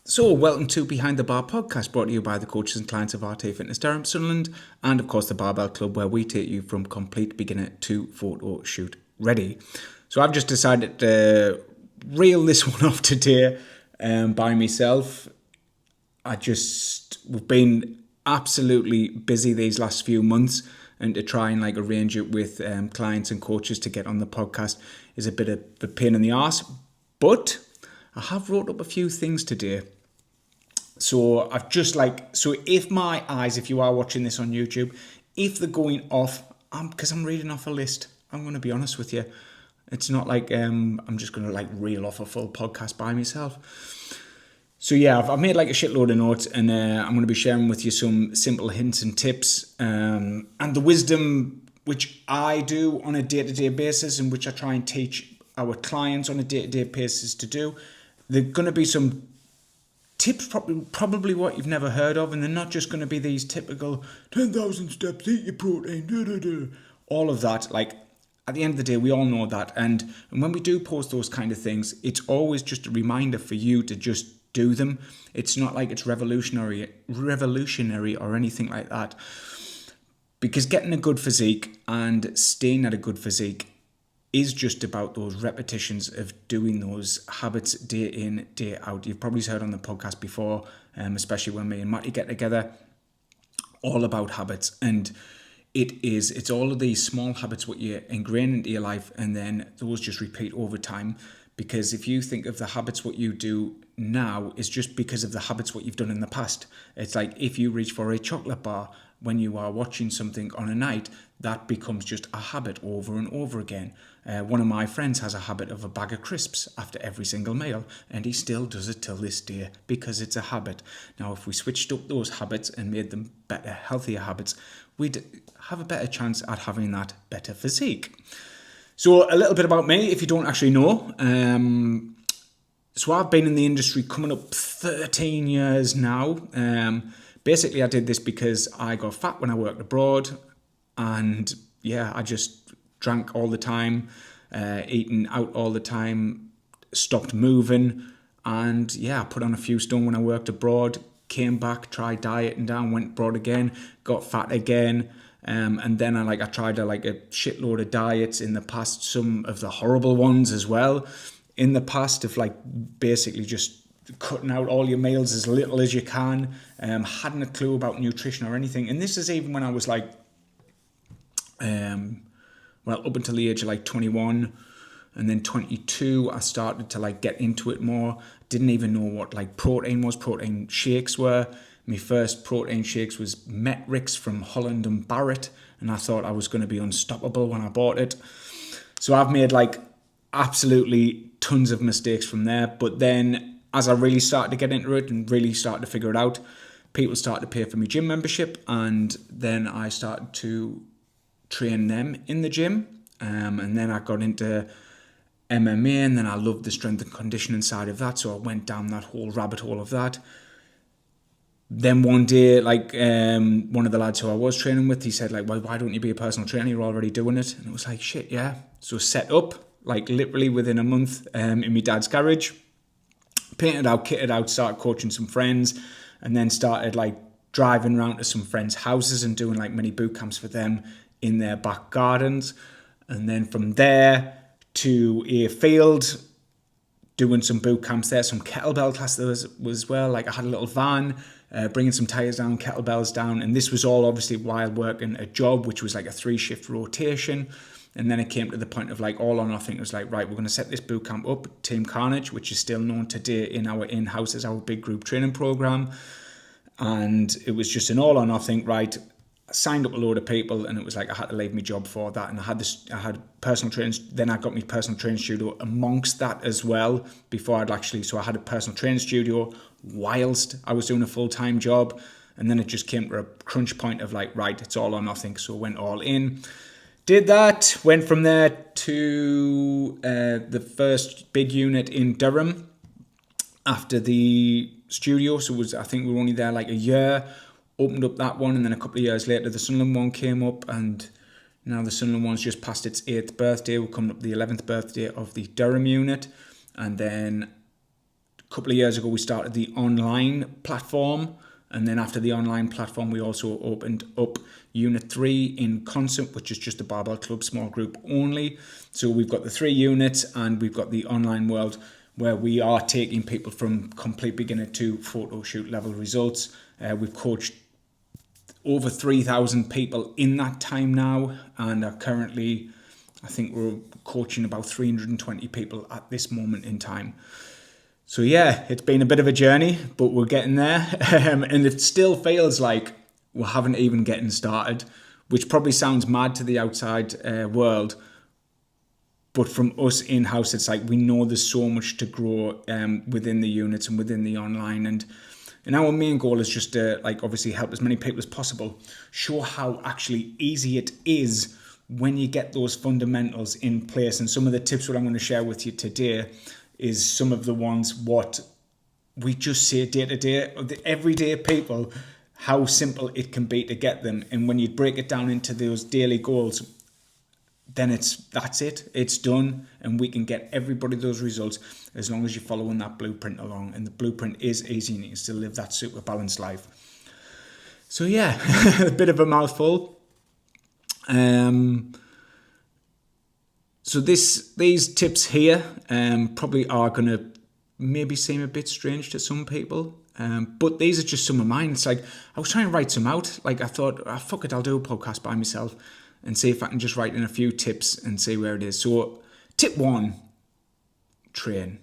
So, welcome to Behind the Bar podcast, brought to you by the coaches and clients of RT Fitness Durham, Sunderland, and of course the Barbell Club, where we take you from complete beginner to photo shoot ready. So, I've just decided to reel this one off today by myself. We've been absolutely busy these last few months, and to try and arrange it with clients and coaches to get on the podcast is a bit of a pain in the arse. But I have wrote up a few things today. So if my eyes, if you are watching this on YouTube, if they're going off, because I'm reading off a list, I'm going to be honest with you. It's not like I'm just going to reel off a full podcast by myself. So yeah, I've made a shitload of notes, and I'm going to be sharing with you some simple hints and tips, and the wisdom which I do on a day-to-day basis, and which I try and teach our clients on a day-to-day basis to do. There are going to be some tips, probably what you've never heard of, and they're not just going to be these typical 10,000 steps, eat your protein, all of that. At the end of the day, we all know that, and when we do post those kind of things, it's always just a reminder for you to just do them. It's not like it's revolutionary or anything like that, because getting a good physique and staying at a good physique is just about those repetitions of doing those habits day in, day out. You've probably heard on the podcast before, especially when me and Matty get together, all about habits. And it's all of these small habits what you ingrain into your life, and then those just repeat over time. Because if you think of the habits what you do now is just because of the habits what you've done in the past. It's like if you reach for a chocolate bar when you are watching something on a night, that becomes just a habit over and over again. One of my friends has a habit of a bag of crisps after every single meal, and he still does it till this day because it's a habit. Now, if we switched up those habits and made them better, healthier habits, we'd have a better chance at having that better physique. So a little bit about me, if you don't actually know. So I've been in the industry coming up 13 years now. Basically, I did this because I got fat when I worked abroad, and I just drank all the time, eating out all the time, stopped moving, and I put on a few stone when I worked abroad, came back, tried dieting down, went abroad again, got fat again, and then I tried a shitload of diets in the past, some of the horrible ones as well, in the past of basically just cutting out all your meals as little as you can, hadn't a clue about nutrition or anything. And this is even when I was up until the age of 21, and then 22 I started to get into it more. Didn't even know what protein was, protein shakes were. My first protein shakes was Metrics from Holland and Barrett, and I thought I was going to be unstoppable when I bought it. So I've made absolutely tons of mistakes from there. But then as I really started to get into it and really started to figure it out, people started to pay for my gym membership, and then I started to train them in the gym. And then I got into MMA, and then I loved the strength and conditioning side of that. So I went down that whole rabbit hole of that. Then one day, one of the lads who I was training with, he said, well, why don't you be a personal trainer? You're already doing it. And it was shit, yeah. So set up, literally within a month, in my dad's garage, painted out, kitted out, started coaching some friends, and then started driving around to some friends' houses and doing mini boot camps for them in their back gardens. And then from there to a field, doing some boot camps there, some kettlebell classes as well. I had a little van, bringing some tires down, kettlebells down, and this was all obviously while working a job, which was a 3-shift rotation. And then it came to the point of all or nothing. It was right, we're going to set this boot camp up, Team Carnage, which is still known today in our in-house as our big group training program. And it was just an all or nothing, right? I signed up a load of people, and it was I had to leave my job for that. And I had personal trainers. Then I got my personal training studio amongst that as well. So I had a personal training studio whilst I was doing a full-time job. And then it just came to a crunch point of right, it's all or nothing. So I went all in. Did that, went from there to the first big unit in Durham after the studio. So I think we were only there a year, opened up that one, and then a couple of years later the Sunderland one came up, and now the Sunderland one's just past its 8th birthday. We're coming up the 11th birthday of the Durham unit, and then A couple of years ago, we started the online platform. And then after the online platform, we also opened up Unit 3 in Constant, which is just a barbell club, small group only. So we've got the 3 units and we've got the online world where we are taking people from complete beginner to photo shoot level results. We've coached over 3,000 people in that time now, and are currently, I think we're coaching about 320 people at this moment in time. So yeah, it's been a bit of a journey, but we're getting there. And it still feels like we haven't even getting started, which probably sounds mad to the outside world. But from us in-house, it's like we know there's so much to grow within the units and within the online. And our main goal is just to obviously help as many people as possible, show how actually easy it is when you get those fundamentals in place. And some of the tips what I'm going to share with you today is some of the ones what we just say day to day, the everyday people, how simple it can be to get them. And when you break it down into those daily goals, then that's it. It's done, and we can get everybody those results as long as you're following that blueprint along. And the blueprint is easy, and you can still live that super balanced life. So yeah, a bit of a mouthful. So these tips here probably are going to maybe seem a bit strange to some people, but these are just some of mine. It's like I was trying to write some out. I thought, fuck it, I'll do a podcast by myself and see if I can just write in a few tips and see where it is. So tip 1, train.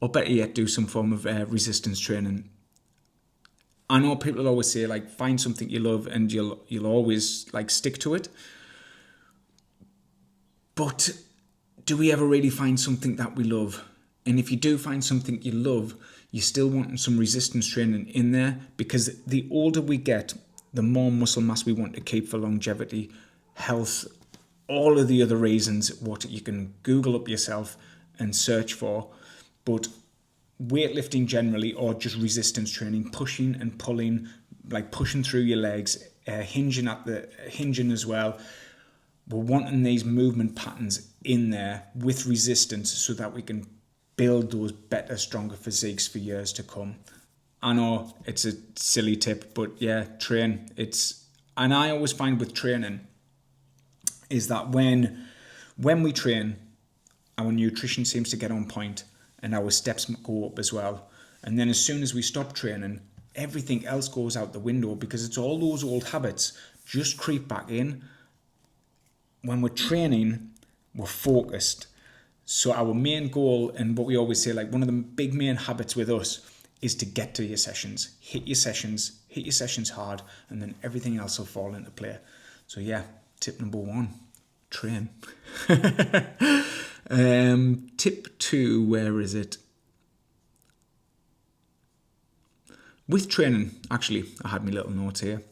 Or better yet, do some form of resistance training. I know people always say find something you love and you'll always stick to it. But do we ever really find something that we love? And if you do find something you love, you're still wanting some resistance training in there, because the older we get, the more muscle mass we want to keep for longevity, health, all of the other reasons what you can Google up yourself and search for. But weightlifting generally, or just resistance training, pushing and pulling, pushing through your legs, hinging as well. We're wanting these movement patterns in there with resistance so that we can build those better, stronger physiques for years to come. I know it's a silly tip, but yeah, train. And I always find with training is that when we train, our nutrition seems to get on point and our steps go up as well. And then as soon as we stop training, everything else goes out the window, because it's all those old habits just creep back in. When we're training, we're focused. So our main goal, and what we always say, one of the big main habits with us, is to get to your sessions. Hit your sessions hard, and then everything else will fall into play. So yeah, tip number 1, train. Tip 2, where is it? With training, actually, I had my little notes here.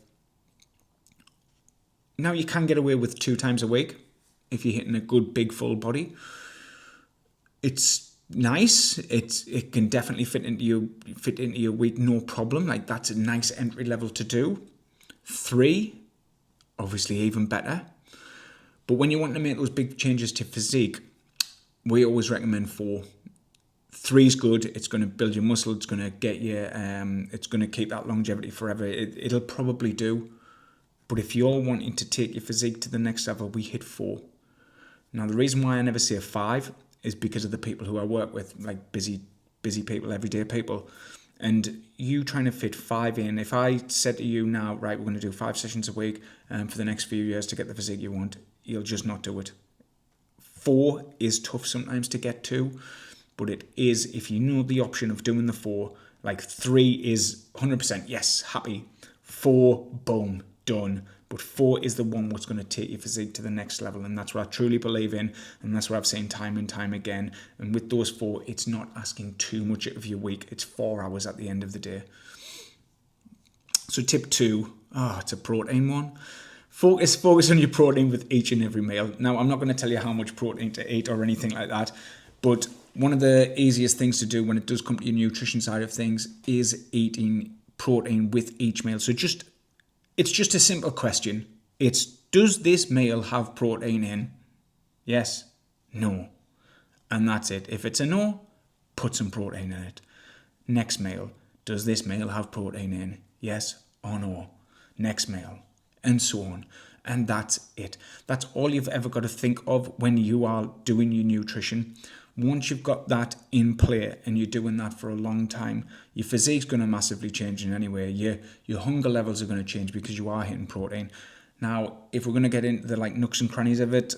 Now you can get away with 2 times a week if you're hitting a good big full body. It's nice. It can definitely fit into your week, no problem. That's a nice entry level to do. 3, obviously even better. But when you want to make those big changes to physique, we always recommend 4. 3 is good. It's going to build your muscle. It's going to get you. It's going to keep that longevity forever. It'll probably do. But if you're wanting to take your physique to the next level, we hit 4. Now, the reason why I never say 5 is because of the people who I work with, busy people, everyday people. And you trying to fit 5 in, if I said to you now, right, we're going to do 5 sessions a week for the next few years to get the physique you want, you'll just not do it. 4 is tough sometimes to get to, but it is, if you know the option of doing the 4, 3 is 100%, yes, happy. 4, boom, done. But 4 is the one what's going to take your physique to the next level, and that's what I truly believe in, and that's what I've seen time and time again. And with those 4, it's not asking too much of your week. It's 4 hours at the end of the day. So tip 2, it's a protein one. Focus on your protein with each and every meal. Now, I'm not going to tell you how much protein to eat or anything like that, but one of the easiest things to do when it does come to your nutrition side of things is eating protein with each meal. So it's just a simple question. It's, does this meal have protein in? Yes, no. And that's it. If it's a no, put some protein in it. Next meal, does this meal have protein in? Yes or no? Next meal, and so on. And that's it. That's all you've ever got to think of when you are doing your nutrition. Once you've got that in play and you're doing that for a long time, your physique's going to massively change in any way. Your hunger levels are going to change because you are hitting protein. Now, if we're going to get into the nooks and crannies of it,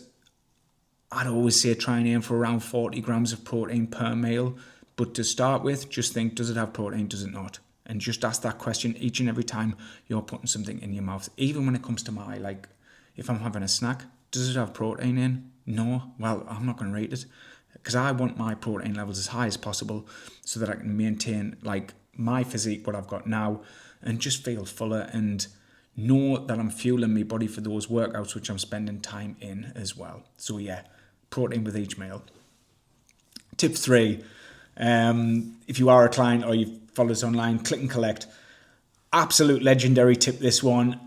I'd always say try and aim for around 40 grams of protein per meal. But to start with, just think, does it have protein, does it not? And just ask that question each and every time you're putting something in your mouth. Even when it comes to if I'm having a snack, does it have protein in? No? Well, I'm not going to rate it. Because I want my protein levels as high as possible so that I can maintain my physique, what I've got now, and just feel fuller and know that I'm fueling my body for those workouts which I'm spending time in as well. So yeah, protein with each meal. Tip 3, if you are a client or you follow us online, click and collect. Absolute legendary tip, this one,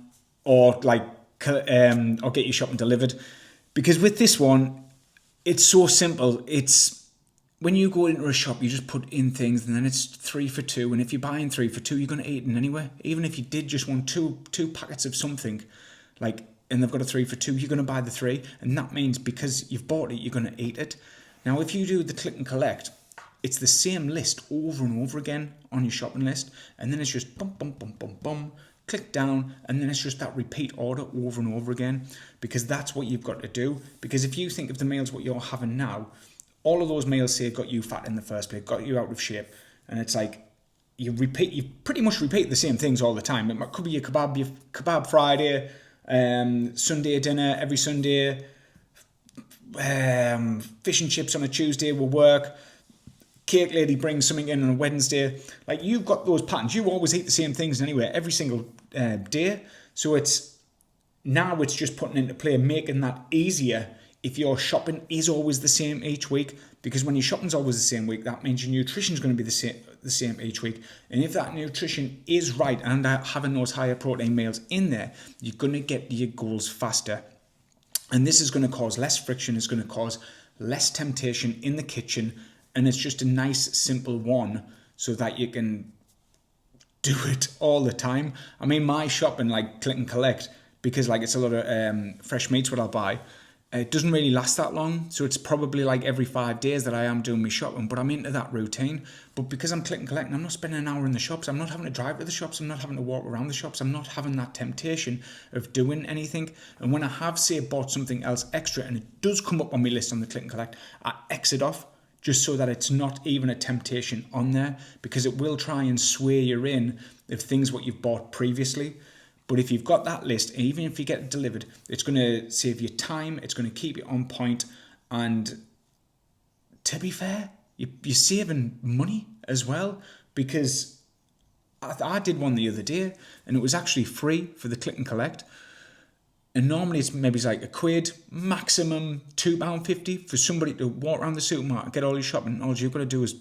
or get your shopping delivered. Because with this one, it's so simple. It's when you go into a shop, you just put in things and then it's 3 for 2. And if you're buying 3 for 2, you're going to eat it anyway. Even if you did just want two packets of something, and they've got a 3 for 2, you're going to buy the 3. And that means because you've bought it, you're going to eat it. Now, if you do the click and collect, it's the same list over and over again on your shopping list. And then it's just bum, bum, bum, bum, bum. Click down, and then it's just that repeat order over and over again, because that's what you've got to do. Because if you think of the meals what you're having now, all of those meals say got you fat in the first place, got you out of shape, and it's you pretty much repeat the same things all the time. It could be your kebab Friday, Sunday dinner every Sunday, fish and chips on a Tuesday will work. Cake lady brings something in on a Wednesday. You've got those patterns. You always eat the same things anyway, every single day. So it's just putting into play, making that easier if your shopping is always the same each week. Because when your shopping's always the same week, that means your nutrition's going to be the same each week. And if that nutrition is right and having those higher protein meals in there, you're going to get your goals faster. And this is going to cause less friction. It's going to cause less temptation in the kitchen. And it's just a nice, simple one so that you can do it all the time. I mean, my shopping, click and collect, because it's a lot of fresh meats what I'll buy, it doesn't really last that long. So it's probably every 5 days that I am doing my shopping, but I'm into that routine. But because I'm click and collect, I'm not spending an hour in the shops. I'm not having to drive to the shops. I'm not having to walk around the shops. I'm not having that temptation of doing anything. And when I have, say, bought something else extra and it does come up on my list on the click and collect, I exit off, just so that it's not even a temptation on there, because it will try and sway you in of things what you've bought previously. But if you've got that list, even if you get it delivered, it's going to save you time, it's going to keep you on point, and to be fair, you're saving money as well, because I did one the other day, and it was actually free for the click and collect. And normally it's maybe £1, maximum £2.50 for somebody to walk around the supermarket, get all your shopping. All you've got to do is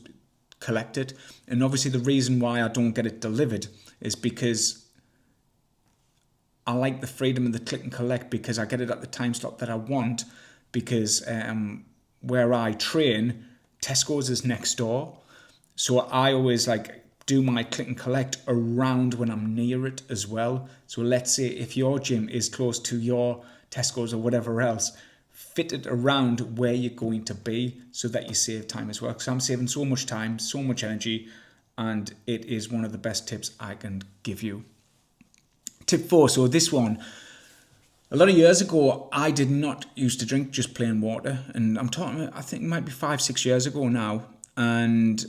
collect it. And obviously the reason why I don't get it delivered is because I like the freedom of the click and collect, because I get it at the time slot that I want, because where I train, Tesco's is next door. So I always do my click and collect around when I'm near it as well. So let's say if your gym is close to your Tesco's or whatever else, fit it around where you're going to be so that you save time as well. Because I'm saving so much time, so much energy, and it is one of the best tips I can give you. Tip 4, so this one, a lot of years ago, I did not used to drink just plain water. And I'm talking, I think it might be 5-6 years ago now. And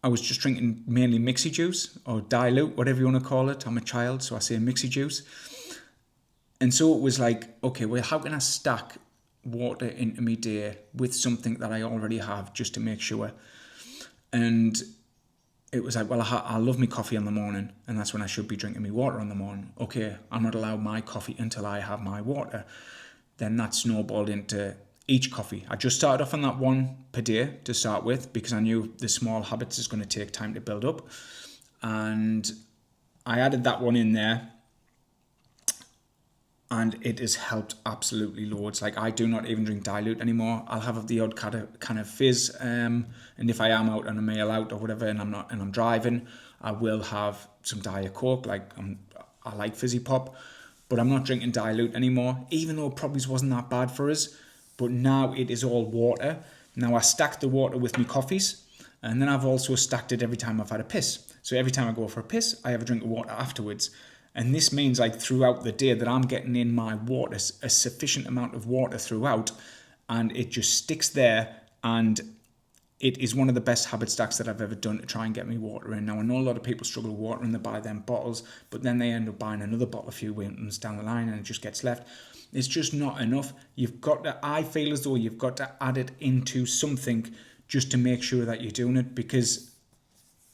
I was just drinking mainly mixy juice or dilute, whatever you want to call it. I'm a child, so I say mixy juice. And so it was okay, well, how can I stack water into my day with something that I already have, just to make sure? And it was well, I love my coffee in the morning, and that's when I should be drinking my water in the morning. Okay, I'm not allowed my coffee until I have my water. Then that snowballed into each coffee. I just started off on that one per day to start with, because I knew the small habits is going to take time to build up. And I added that one in there. and it has helped absolutely loads. Like, I do not even drink dilute anymore. I'll have the odd kind of fizz, and if I am out on a meal out or whatever, and I'm driving, I will have some Diet Coke. Like, I like fizzy pop, but I'm not drinking dilute anymore. Even though it probably wasn't that bad for us, but now it is all water. Now I stack the water with my coffees, and then I've also stacked it every time I've had a piss. So every time I go for a piss, I have a drink of water afterwards. And this means, like, throughout the day that I'm getting in my water, a sufficient amount of water throughout, and it just sticks there. And it is one of the best habit stacks that I've ever done to try and get me water in. Now, I know a lot of people struggle with water and they buy them bottles, but then they end up buying another bottle a few months down the line and it just gets left. It's just not enough. You've got to, I feel as though you've got to add it into something just to make sure that you're doing it, because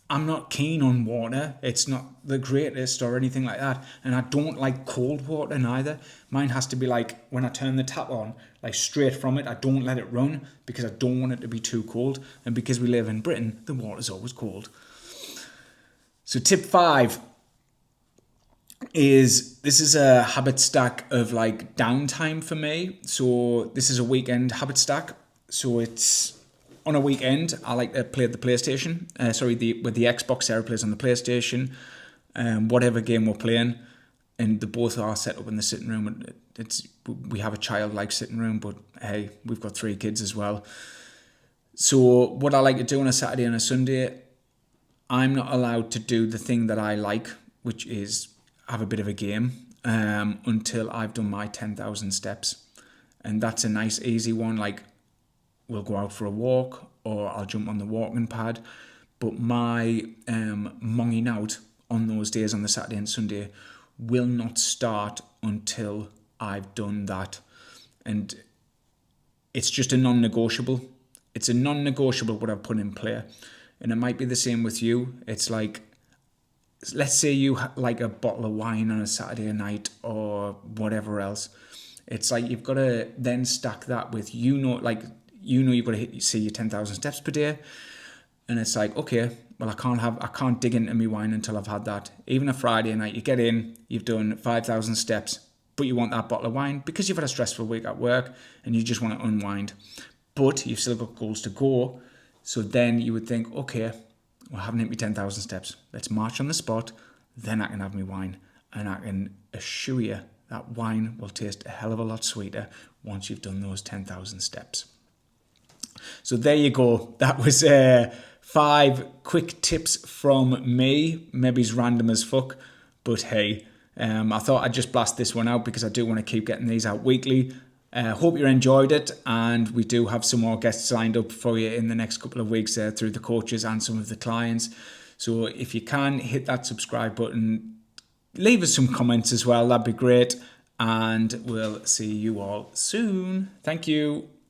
I'm not keen on water. It's not the greatest or anything like that. And I don't like cold water neither. Mine has to be like, when I turn the tap on, like straight from it. I don't let it run because I don't want it to be too cold. And because we live in Britain, the water's always cold. So tip 5 is, this is a habit stack of like downtime for me. So this is a weekend habit stack. So it's, on a weekend, I like to play the PlayStation. With the Xbox, Sarah plays on the PlayStation. Whatever game we're playing, and the both are set up in the sitting room. We have a child-like sitting room, but hey, we've got 3 kids as well. So what I like to do on a Saturday and a Sunday, I'm not allowed to do the thing that I like, which is have a bit of a game, until I've done my 10,000 steps. And that's a nice, easy one. Like, we'll go out for a walk, or I'll jump on the walking pad. But my monging out on those days, on the Saturday and Sunday, will not start until I've done that. And it's just a non-negotiable. It's a non-negotiable what I've put in play. And it might be the same with you. It's like, let's say you like a bottle of wine on a Saturday night or whatever else. It's like you've got to then stack that with, you've got to see your 10,000 steps per day. And it's like, okay, well, I can't dig into my wine until I've had that. Even a Friday night, you get in, you've done 5,000 steps, but you want that bottle of wine because you've had a stressful week at work and you just want to unwind. But you've still got goals to go. So then you would think, okay, well, I haven't hit my 10,000 steps. Let's march on the spot. Then I can have my wine. And I can assure you that wine will taste a hell of a lot sweeter once you've done those 10,000 steps. So there you go. That was 5 quick tips from me. Maybe it's random as fuck, but hey, I thought I'd just blast this one out because I do want to keep getting these out weekly. Hope you enjoyed it, and we do have some more guests lined up for you in the next couple of weeks through the coaches and some of the clients. So if you can, hit that subscribe button, leave us some comments as well, that'd be great, and we'll see you all soon. Thank you.